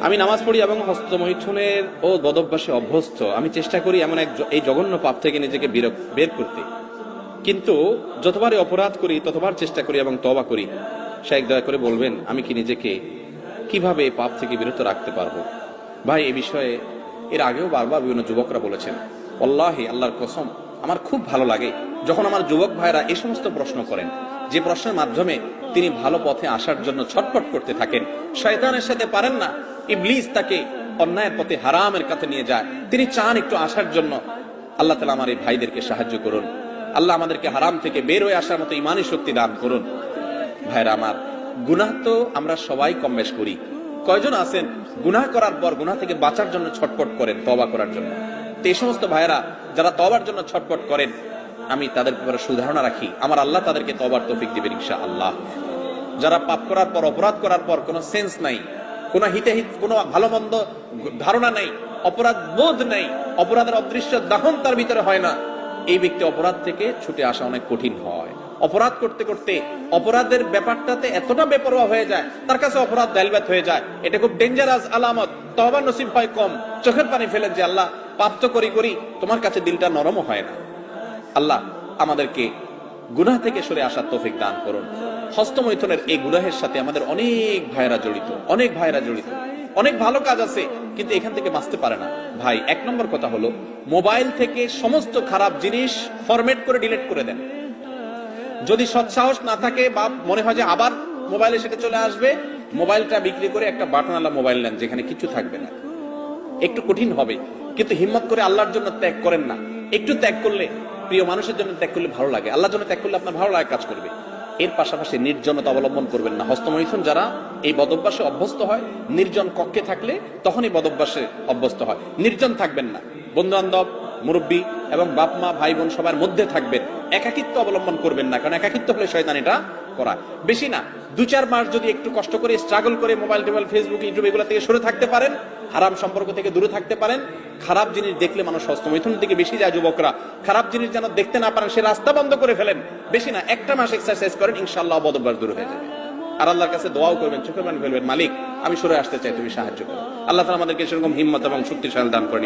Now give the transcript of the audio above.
আমি নামাজ পড়ি এবং হস্তমৈথুনের ও বদভ্যাসে অভ্যস্ত। আমি চেষ্টা করি এমন এই জঘন্য পাপ থেকে নিজেকে বের করতে, কিন্তু যতবারই অপরাধ করি ততবার চেষ্টা করি এবং তওবা করি। শাইখ দয়া করে বলবেন আমি কি নিজেকে কিভাবে এই পাপ থেকে বিরত রাখতে পারবো? ভাই, এই বিষয়ে এর আগেও বারবার বিভিন্ন যুবকরা বলেছেন। আল্লাহি, আল্লাহর কসম, আমার খুব ভালো লাগে যখন আমার যুবক ভাইরা এই সমস্ত প্রশ্ন করেন, যে প্রশ্নের মাধ্যমে তিনি ভালো পথে আসার জন্য ছটফট করতে থাকেন। শয়তানের সাথে পারেন না, ইবলিস তাকে অন্যায়ের পথে, হারামের কাছে নিয়ে যায়। তিনি চান একটু আসার জন্য। আল্লাহ তাআলা আমার এই ভাইদেরকে সাহায্য করুন। আল্লাহ আমাদেরকে হারাম থেকে বের হয়ে আসার মতো ঈমানী শক্তি দান করুন। ভাইরা আমার, গুনাহ তো আমরা সবাই কম বেশ করি। কয়জন আছেন গুনাহ করার পর গুনাহ থেকে বাঁচার জন্য ছটফট করেন, তওবা করার জন্য? তো এই সমস্ত ভাইরা যারা তওবার জন্য ছটফট করেন, আমি তাদের ব্যাপারে সুধারণা রাখি, আমার আল্লাহ তাদেরকে তওবার তৌফিক দিবেন ইনশাআল্লাহ। যারা পাপ করার পর, অপরাধ করার পর কোনো সেন্স নাই, কোনো হিতাহিত, কোনো ভালো মন্দ ধারণা নাই, অপরাধ বোধ নাই, অপরাধের অদৃশ্য দাহন তার ভিতরে হয় না, এই ব্যক্তি অপরাধ থেকে ছুটে আসা অনেক কঠিন হয়। অপরাধ করতে করতে অপরাধের ব্যাপারটাতে এতটা বেপরোয়া হয়ে যায়, তার কাছে অপরাধ দালবাত হয়ে যায়। এটা খুব ডেঞ্জারাস আলামত। তওবা নসিব হয় কম, চোখের পানি ফেলেন যে আল্লাহ পাপ তো করি, তোমার কাছে দিলটা নরমও হয় না। আল্লাহ আমাদেরকে গুনাহ থেকে সরে আসার তৌফিক দান করুন। হস্তমৈথুনের এই গুনাহের সাথে আমাদের অনেক ভাইরা জড়িত, অনেক ভালো কাজ আছে, কিন্তু এখান থেকে বাঁচতে পারে না। ভাই, এক নম্বর কথা হলো, মোবাইল থেকে সমস্ত খারাপ জিনিস ফরম্যাট করে ডিলিট করে দেন। যদি সৎসাহস না থাকে বা মনে হয় যে আবার মোবাইলে সেটা চলে আসবে, মোবাইলটা বিক্রি করে একটা বাটনওয়ালা মোবাইল নেন যেখানে কিছু থাকবে না। একটু কঠিন হবে, কিন্তু হিম্মত করে আল্লাহর জন্য ত্যাগ করেন না। একটু ত্যাগ করলে, প্রিয় মানুষের জন্য ত্যাগ করলে ভালো লাগে, আল্লাহর জন্য ত্যাগ করলে আপনার ভালো লাগে কাজ করবে। এর পাশাপাশি নির্জনতা অবলম্বন করবেন না। হস্তমৈথুন যারা এই বদভ্যাসে অভ্যস্ত হয়, নির্জন কক্ষে থাকলে তখন এই বদভ্যাসে অভ্যস্ত হয়। নির্জন থাকবেন না, বন্ধু বান্ধব, মুরব্বী এবং বাপ মা, ভাই বোন সবার মধ্যে থাকবেন। একাকিত্ব অবলম্বন করবেন না, কারণ একাকিত্ব হলে শয়তান এটা করা। বেশি না, 2-4 মাস যদি একটু কষ্ট করে, স্ট্রাগল করে মোবাইল টোবাইল, ফেসবুক, ইউটিউব এগুলো থেকে সরে থাকতে পারেন, হারাম সম্পর্ক থেকে দূরে থাকতে পারেন। খারাপ জিনিস দেখলে মানুষ হস্তমৈথুন দিকে বেশি যায়। যুবকরা খারাপ জিনিস যেন দেখতে না পারেন, সে রাস্তা বন্ধ করে ফেলেন। বেশি না, 1 মাস এক্সারসাইজ করেন, ইনশাআল্লাহ বদভ্যাস দূর হয়ে যাবে। আর আল্লাহর কাছে দোয়াও করবেন, চোখের পানি ফেলবেন, মালিক আমি সরে আসতে চাই, তুমি সাহায্য করো। আল্লাহ তাআলা আমাদেরকে সেরকম হিম্মত এবং শক্তিশালী দান করেন।